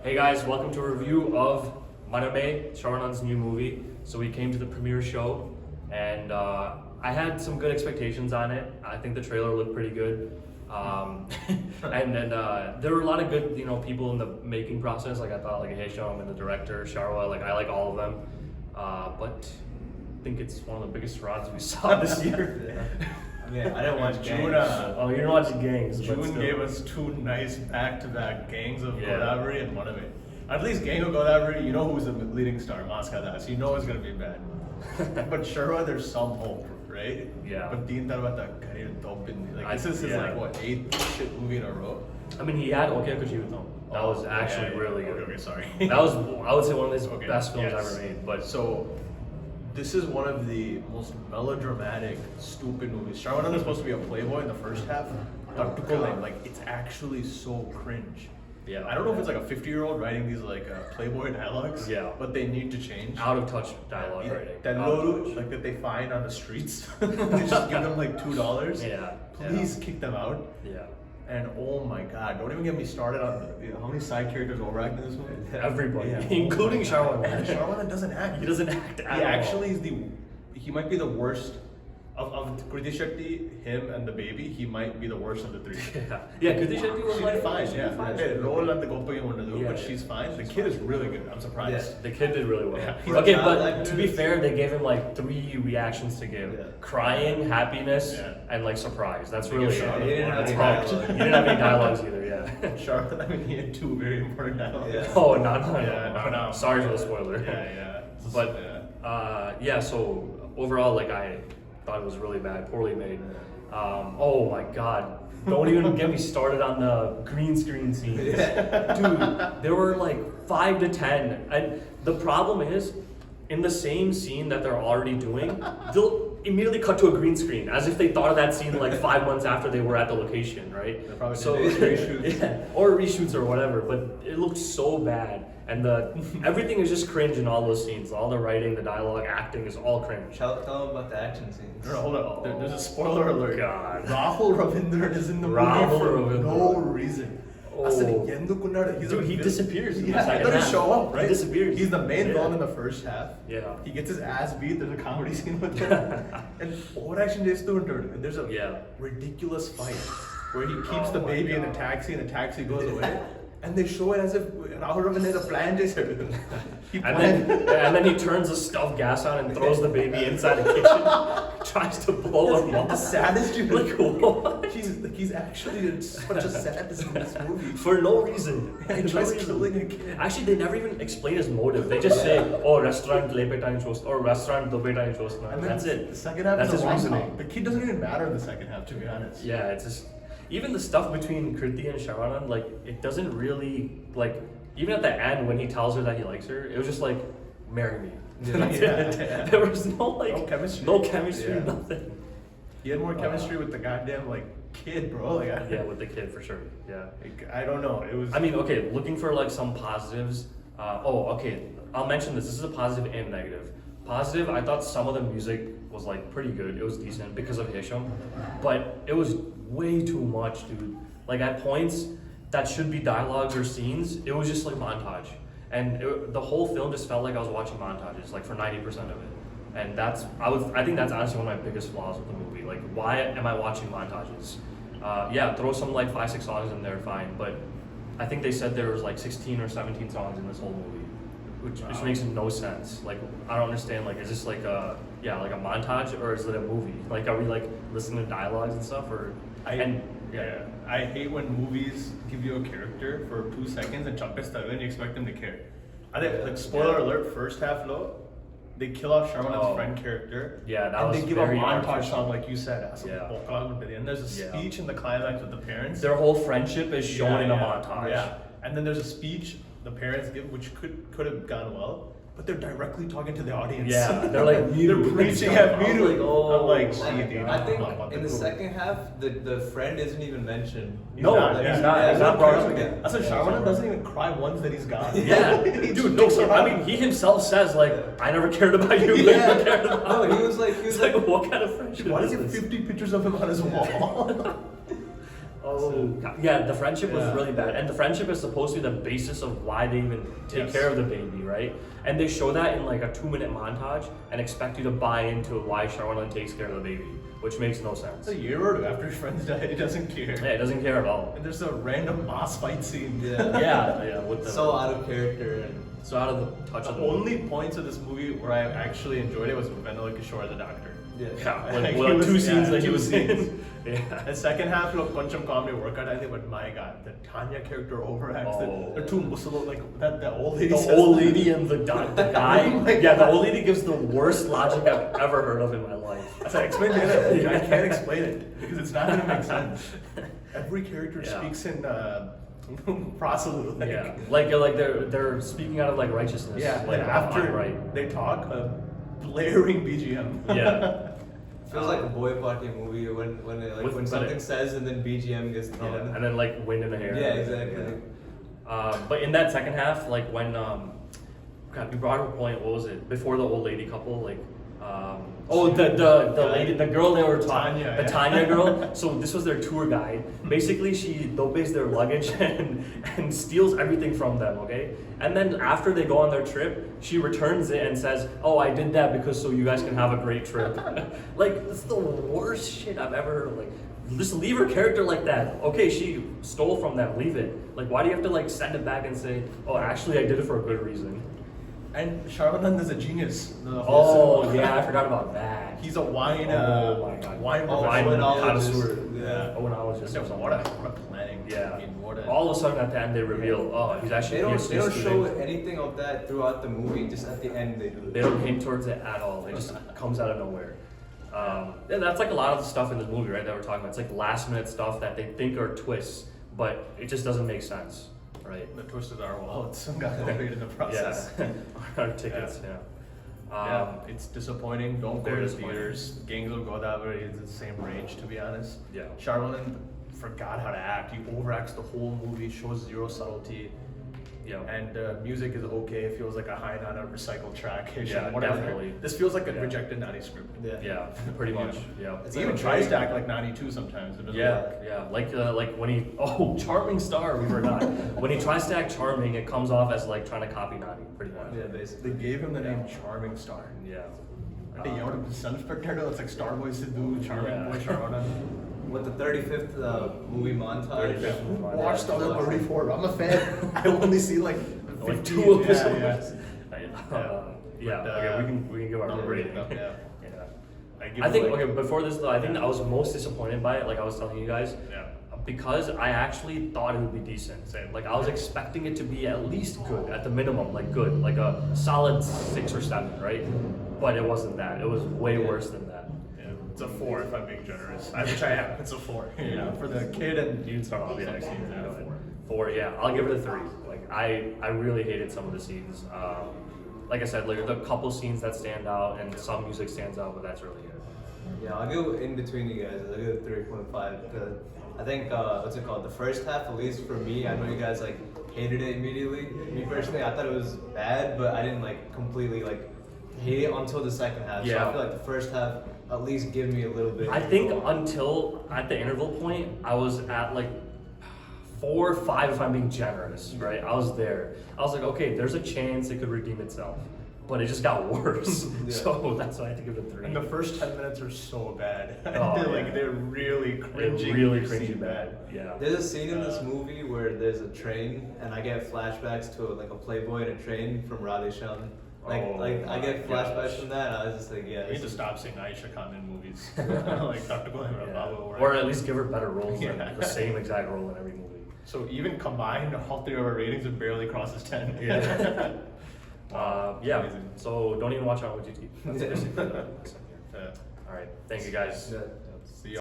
Hey guys, welcome to a review of Manamey, Sharanan's new movie. So we came to the premiere show, and I had some good expectations on it. I think the trailer looked pretty good, and then there were a lot of good, people in the making process. Like I thought, like Hesham and the director Sharwa, like I like all of them, but I think it's one of the biggest frauds we saw this year. Yeah, I didn't watch Gangs. Oh, you didn't watch Gangs. June gave us two nice back-to-back Gangs of Yeah. Godavari and Manamey. At least Gang of Godavari, you know who's the leading star, Maskadas. You know it's gonna be bad. But Sharwa, there's some hope, right? Yeah. But Deen Tarvata career dopin. Like this is his yeah. like what, 8th shit movie in a row. I mean, he had Okay Kuchiyuto. That was yeah, actually yeah, really okay, good. okay, sorry. That was, I would say, one of his Okay, best films yes. ever made. But So, this is one of the most melodramatic, stupid movies. Sharwanan is supposed to be a playboy in the first half. But to pull in, like, it's actually so cringe. yeah, I don't know if it's like a 50-year-old writing these like Playboy dialogues. Yeah. But they need to change. out of touch dialogue Yeah, writing. that Out of load, touch. like that they find on the streets. They just give them like $2. Yeah. Please kick them out. Yeah. And oh my god, don't even get me started on how many side characters overact in this movie. Everybody, Yeah. including Sharwan. Sharwanan doesn't act. He doesn't act at He all. actually is he might be the worst of Kriti Shetty, him and the baby. He might be the worst of the three. Yeah, Kriti Shetty was She's like fine, she yeah. did fine. Yeah, Roll at the Gopagi Mondadu, Yeah, but yeah. she's fine. The She's kid fine. is really good. I'm surprised. The kid did really well. Yeah. Okay, For a but child to be actor, fair, they gave him like 3 reactions to give: Yeah. crying, happiness, Yeah. and like surprise. That's They really give it. Sharwanan He didn't have That's any all. dialogue. He didn't have any dialogues either. Yeah. Sharp. I mean, he had 2 very important dialogues. Yeah. Oh no. Yeah, no. Sorry for the spoiler. Yeah. But yeah. yeah, so overall, like I thought it was really bad, poorly made. Oh my god. Don't even get me started on the green screen scenes. Dude, there were like 5 to 10. And the problem is, in the same scene that they're already doing, they'll immediately cut to a green screen, as if they thought of that scene like 5 months after they were at the location, right? They probably So did reshoots. yeah, or reshoots or whatever, but it looked so bad. And everything is just cringe in all those scenes. All the writing, the dialogue, acting is all cringe. Tell them about the action scenes. No, hold on. There's a spoiler alert. God. Rahul Ravindran is in the Rahul movie for Ravindran. no reason. Oh. Asan ఎందుకున్నాడు? He's a Dude, he villain. disappears in the Yeah, he second doesn't half. show up, right? He disappears. He's the main Yeah. villain in the first half. Yeah. He gets his ass beat. There's a comedy scene with him. And overaction చేస్తూ ఉంటాడు. And there's a Yeah. ridiculous fight where he keeps Oh the my baby in a God. taxi and the taxi goes away. And they show it as if Rahul Ravindran has a plan చేశాడు. He And then he turns the stuffed gas on and throws the baby inside the kitchen, tries to blow him up. the saddest dude. Like what? He's actually such a sadist in this movie. For no reason. He No tries reason. killing a kid. Actually, they never even explain his motive. They just say, "Oh, restaurant le beta in chost," or "Restaurant do beta in chost." And And then that's it. The second half That's is his a rom-com. reasoning. The kid doesn't even matter in the second half, to be honest. Yeah, it's just even the stuff between Kriti and Sharanan, like it doesn't really like. Even at the end when he tells her that he likes her, it was just like, "Marry me." That's it. Yeah. There was no like No chemistry. no chemistry, Yeah. nothing. He had more chemistry with the goddamn like kid, bro. Like, Yeah, with the kid for sure. Yeah. I don't know. It was. I mean, okay, looking for like some positives. Okay, I'll mention this. This is a positive and negative. Positive, I thought some of the music was like pretty good. It was decent because of Hisham, but it was way too much, dude. Like at points that should be dialogues or scenes, it was just like montage, and the whole film just felt like I was watching montages, like for 90% of it. And I think that's honestly one of my biggest flaws with the movie. Like, why am I watching montages? Yeah, throw some like 5-6 songs in there, fine. But I think they said there was like 16 or 17 songs in this whole movie, which makes no sense. Like, I don't understand. Like, is this like like a montage, or is it a movie? Like, are we like listening to dialogues and stuff, or I hate when movies give you a character for 2 seconds and champesta and you expect them to care. I think like spoiler alert, first half low, they kill off Sharman's Oh. friend character. Yeah, that and was they give very a montage artificial. song like you said. Yeah. And there's a Yeah. speech in the climax with the parents. their whole friendship is shown in a Yeah, montage. Yeah, and then there's a speech the parents give, which could have gone well, but they're directly talking to the audience. Yeah, they're like they're preaching at me. I'm like, oh. I'm like, gee, dude, I think I'm not in the cool. second half, the friend isn't even mentioned. He's No, not, he's yeah. not. Yeah, He's not brought up again. That's what Sharwanan doesn't even cry once that he's gone. Yeah, He dude. sticks No, I around. mean, he himself says like, "I never cared about you. Yeah. I never cared about." No, you." he was It's like, what kind of friendship? Why does is he have this? 50 pictures of him on his wall? Oh, yeah, the friendship was Yeah. really bad. And the friendship is supposed to be the basis of why they even take Yes. care of the baby, right? And they show that in like a 2-minute montage and expect you to buy into why Sharwala takes care of the baby, which makes no sense. It's a year or two after his friends died, he doesn't care. Yeah, it doesn't care at all. And there's a random mass fight scene. Yeah. Yeah, with the So out of character and so out of the touch The of the only points of this movie where I actually enjoyed it was Vanilla Kishore as a doctor. yeah. Yeah, Like, when, he well, was- two scenes yeah, that he two was scenes. in. Yeah. The second half, look, Koncham comedy workout, I think, but my god, the Tanya character overacts. Oh. The two Muslim, like that, the old lady. The says old that. lady and the guy. Oh my Yeah, the God. old lady gives the worst logic I've ever heard of in my life. I said, explain it. I can't explain it because it's not gonna make sense. Every character Yeah. speaks in proselyte. Like, Yeah, like they're speaking out of like righteousness. yeah. like and after right. they talk, blaring BGM. Yeah. Feels like a boy party movie when it, like With- when but something it- says and then BGM gets thrown. Yeah, and then like wind in the hair. Yeah, exactly. But in that second half, like when God, you brought up a point. What was it? Before the old lady couple, like the lady, the girl they were talking, Tanya, the yeah. Tanya girl. So this was their tour guide. Basically, she dopates their luggage and steals everything from them. Okay, and then after they go on their trip, she returns it and says, "Oh, I did that because so you guys can have a great trip." Like this is the worst shit I've ever heard of. Like. Just leave her character like that. Okay, she stole from them. Leave it. Like, why do you have to like send it back and say, "Oh, actually, I did it for a good reason"? And Sharvanand is a genius. The Oh whole- yeah, I forgot about that. He's a wine. Oh my God. Wine Oh, Wine professional. connoisseur. Yeah. Oenologist or something. What a planning. Yeah. I mean, what a. All of a sudden at the end they reveal, oh, he's actually They a don't PhD show student. anything of that throughout the movie. Just at the end they do it. They don't hint towards it at all. It just comes out of nowhere. Yeah, that's like a lot of the stuff in this movie, right? That we're talking about. It's like last minute stuff that they think are twists, but it just doesn't make sense, right? The twist is our wallets got copied in the process. Yeah, our tickets. Yeah. Yeah, it's disappointing. Don't go very to disappointing. theaters. Gangs will go that way. It's the same range, to be honest. Yeah. Sharwanan forgot how to act. He overacts the whole movie, shows zero subtlety. Yeah. And music is okay. It feels like a high on a recycled track. Yeah, Whatever. definitely. This feels like a Yeah. rejected Nani script. Yeah, pretty much. Yeah. It's He like even a tries very- to act like 92 sometimes. It doesn't Yeah, work. yeah. Like when he charming star, we forgot. When he tries to act charming, it comes off as like trying to copy Nani, pretty much. Yeah, basically. They gave him the name Charming Star. Yeah. And they yelled at his son's potato. It's like Starboy Sidhu, Charming Yeah. Boy Sharwanan. With the 35th movie montage. 35th movie montage. Watched the other 34. I'm a fan. I only see like Like 15. two Yeah, episodes. yeah. Yeah. But, Okay, we can give our number rating. eight, yeah. Yeah. I think okay. Before this though, I think I was most disappointed by it. Like I was telling you guys, Yeah. because I actually thought it would be decent. Same. Like I was expecting it to be at least good, at the minimum, like good, like a solid 6 or 7, right? But it wasn't that. It was way worse than that. Yeah. It's a 4 if I'm being generous. Which I am. It's a 4. Yeah. For the kid and You can start off, yeah, some actually, scenes, yeah, yeah, 4. 4, yeah. I'll give it a 3. Like I really hated some of the scenes. Like I said, like the couple scenes that stand out and some music stands out, but that's really it. Yeah, I'll go in between you guys. I'll give it 3.5 because I think what's it called? The first half, at least for me, I know you guys like hated it immediately. Me personally, I thought it was bad, but I didn't like completely like hate it until the second half. So Yeah. I feel like the first half at least give me a little bit. I think until at the interval point, I was at like 4 or 5 if I'm being generous, right? I was there. I was like, okay, there's a chance it could redeem itself. But it just got worse. Yeah. So that's why I had to give it a 3. And the first 10 minutes are so bad. Oh, like yeah. they're really They're cringy. really You've cringy seen bad. Yeah. There's a scene in this movie where there's a train, and I get flashbacks to like a Playboy in a train from Radishan. Like, Oh I get my flashbacks gosh. from that. And I was just like, yeah. You need to this is- stop saying Aisha Khan in movies. Like Dr. Gohim Yeah. Babu. Or at least give her better roles Yeah. than the same exact role in every movie. So even combined, all 3 of our ratings, it barely crosses 10. Yeah. Yeah. Amazing. So don't even watch it on OGT. That's Yeah. basically Yeah. All right. Thank you guys. Yeah.